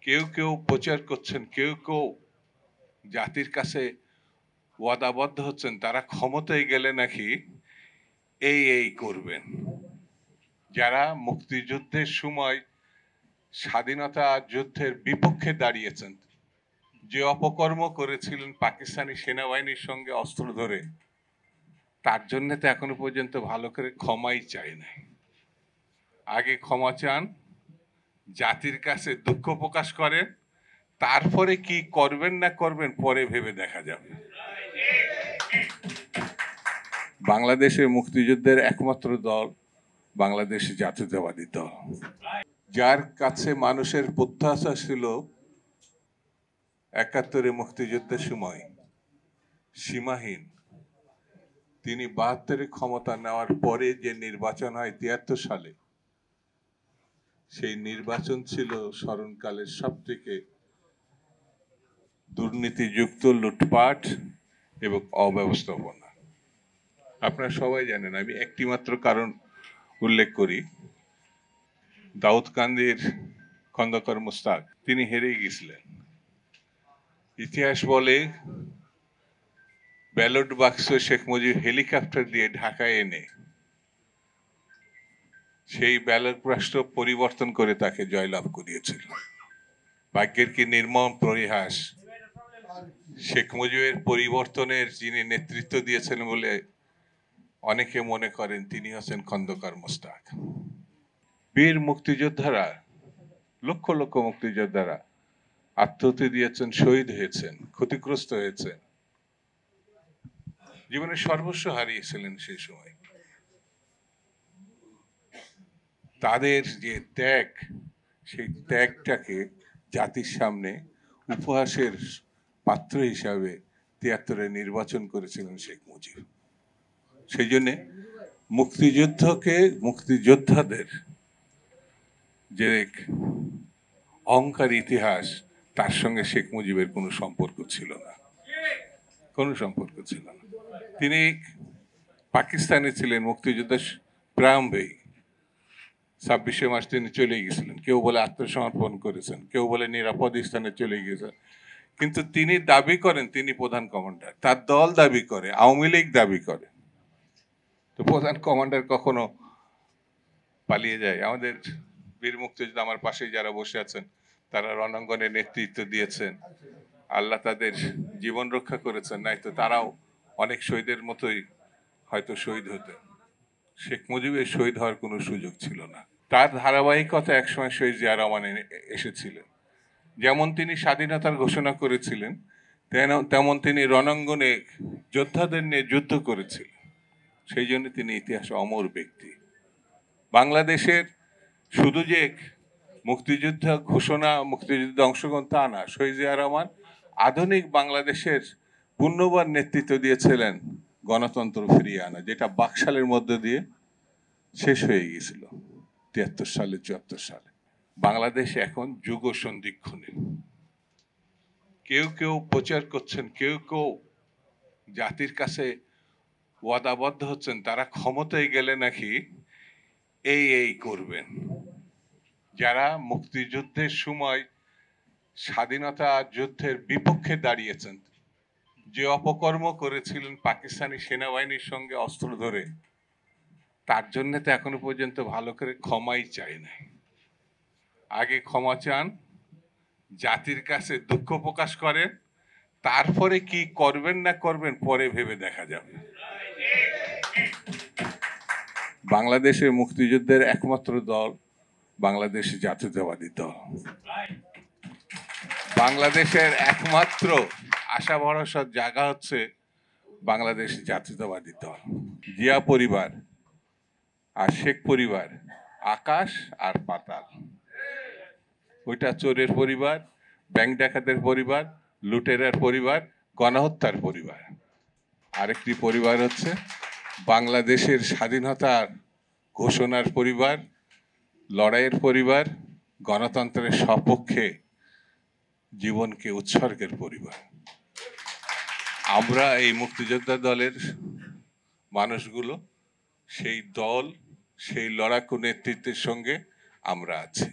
কেউ কেউ প্রচার করছেন, কেউ কেউ জাতির কাছে ওয়াদাবদ্ধ হচ্ছেন, তারা ক্ষমতায় গেলে নাকি এই করবেন। যারা মুক্তিযুদ্ধের সময় স্বাধীনতা যুদ্ধের বিপক্ষে দাঁড়িয়েছেন, যে অপকর্ম করেছিলেন পাকিস্তানি সেনাবাহিনীর সঙ্গে অস্ত্র ধরে, তার জন্য তো এখনো পর্যন্ত ভালো করে ক্ষমাই চাই নাই। আগে ক্ষমা চান, জাতির কাছে দুঃখ প্রকাশ করেন, তারপরে কি করবেন না করবেন পরে ভেবে দেখা যাবে। বাংলাদেশের মুক্তিযুদ্ধের একমাত্র দল বাংলাদেশ জাতীয়তাবাদী দল, যার কাছে মানুষের প্রত্যাশা ছিল ৭১ মুক্তিযুদ্ধের সময় সীমাহীন। তিনি ৭২ ক্ষমতা নেওয়ার পরে যে নির্বাচন হয় ৭৩ সালে, সেই নির্বাচন ছিল স্মরণকালের সবথেকে দুর্নীতিযুক্ত, লুটপাট এবং অব্যবস্থাপনা। আপনারা সবাই জানেন, আমি একটি মাত্র কারণ উল্লেখ করি। দাউদকান্দির খন্দকার মোস্তাক তিনি হেরে গেছিলেন। ইতিহাস বলে ব্যালট বাক্স শেখ মুজিব হেলিকপ্টার দিয়ে ঢাকায় এনে সেই ব্যালট বাক্স পরিবর্তন করে তাকে জয়লাভ করিয়েছিল। ভাগ্যের কি নির্মম পরিহাস, শেখ মুজিবের পরিবর্তনের যিনি নেতৃত্ব দিয়েছেন বলে অনেকে মনে করেন তিনি হচ্ছেন খন্দকার মোস্তাক। বীর মুক্তিযোদ্ধারা, লক্ষ লক্ষ মুক্তিযোদ্ধারা আত্মহত্যা দিয়েছেন, শহীদ হয়েছেন, ক্ষতিগ্রস্ত হয়েছেন, জীবনের সর্বস্ব হারিয়েছিলেন সেই সময়। তাদের যে ত্যাগ, সেই ত্যাগটাকে জাতির সামনে উপহাসের পাত্র হিসাবে ৭৩ নির্বাচন করেছিলেন শেখ মুজিব। সেই জন্যে মুক্তিযোদ্ধাদের যে অহংকার ইতিহাস, তার সঙ্গে শেখ মুজিবের কোনো সম্পর্ক ছিল না, কোনো সম্পর্ক ছিল না। তিনি পাকিস্তানে ছিলেন মুক্তিযুদ্ধের প্রারম্ভেই। ২৬শে মার্চ তিনি চলে গেছিলেন। কেউ বলে আত্মসমর্পণ করেছেন, কেউ বলে নিরাপদ স্থানে চলে গিয়েছেন। কিন্তু তিনি দাবি করেন তিনি প্রধান কমান্ডার, তার দল দাবি করে, আওয়ামী লীগ দাবি করে। তো প্রধান কমান্ডার কখনো পালিয়ে যায়? আমাদের বীর মুক্তিযোদ্ধা আমার পাশে যারা বসে আছেন, তারা রণাঙ্গনে নেতৃত্ব দিয়েছেন, আল্লাহ তাদের জীবন রক্ষা করেছেন, নাই তো তারাও অনেক শহীদের মতোই হয়তো শহীদ হতেন। শেখ মুজিবের শহীদ হওয়ার কোনো সুযোগ ছিল না। তার ধারাবাহিকতা একসময় শহীদ জিয়া রহমান এসেছিলেন। যেমন তিনি স্বাধীনতার ঘোষণা করেছিলেন, তেমন তিনি রণাঙ্গনে যোদ্ধাদের নিয়ে যুদ্ধ করেছিলেন। সেই জন্য তিনি ইতিহাসে অমর ব্যক্তি। বাংলাদেশের শুধু যে মুক্তিযুদ্ধ ঘোষণা, মুক্তিযুদ্ধে অংশগ্রহণ তা না, শহীদ জিয়া রহমান আধুনিক বাংলাদেশের পূর্ণবান নেতৃত্ব দিয়েছিলেন গণতন্ত্র ফিরিয়ে আনা, যেটা বাকশালের মধ্যে দিয়ে শেষ হয়ে গিয়েছিল ৭৩ সালে, ৭৪ সালে। বাংলাদেশ এখন যুগ সন্ধিক্ষণে। কেউ কেউ প্রচার করছেন, কেউ কেউ জাতির কাছে ওয়াদাবদ্ধ হচ্ছেন, তারা ক্ষমতায় গেলে নাকি এই করবেন। যারা মুক্তিযুদ্ধের সময় স্বাধীনতা যুদ্ধের বিপক্ষে দাঁড়িয়েছেন, যে অপকর্ম করেছিলেন পাকিস্তানি সেনাবাহিনীর সঙ্গে অস্ত্র ধরে, তার জন্য তো এখনো পর্যন্ত ভালো করে ক্ষমাই চাই নাই। আগে ক্ষমা চান, জাতির কাছে দুঃখ প্রকাশ করেন, তারপরে কি করবেন না করবেন পরে ভেবে দেখা যাবে। বাংলাদেশের মুক্তিযুদ্ধের একমাত্র দল বাংলাদেশ জাতীয়তাবাদী দল। বাংলাদেশের একমাত্র আশা ভরসার জায়গা হচ্ছে বাংলাদেশ জাতীয়তাবাদী দল। জিয়া পরিবার আর শেখ পরিবার আকাশ আর পাতাল। ওইটা চোরের পরিবার, ব্যাংক ডাকাতের পরিবার, লুটেরার পরিবার, গণহত্যার পরিবার। আরেকটি পরিবার হচ্ছে বাংলাদেশের স্বাধীনতার ঘোষণার পরিবার, লড়াইয়ের পরিবার, গণতন্ত্রের সপক্ষে জীবনকে উৎসর্গের পরিবার। আমরা এই মুক্তিযোদ্ধা দলের মানুষগুলো সেই দল, সেই লড়াকু নেতৃত্বের সঙ্গে আমরা আছি।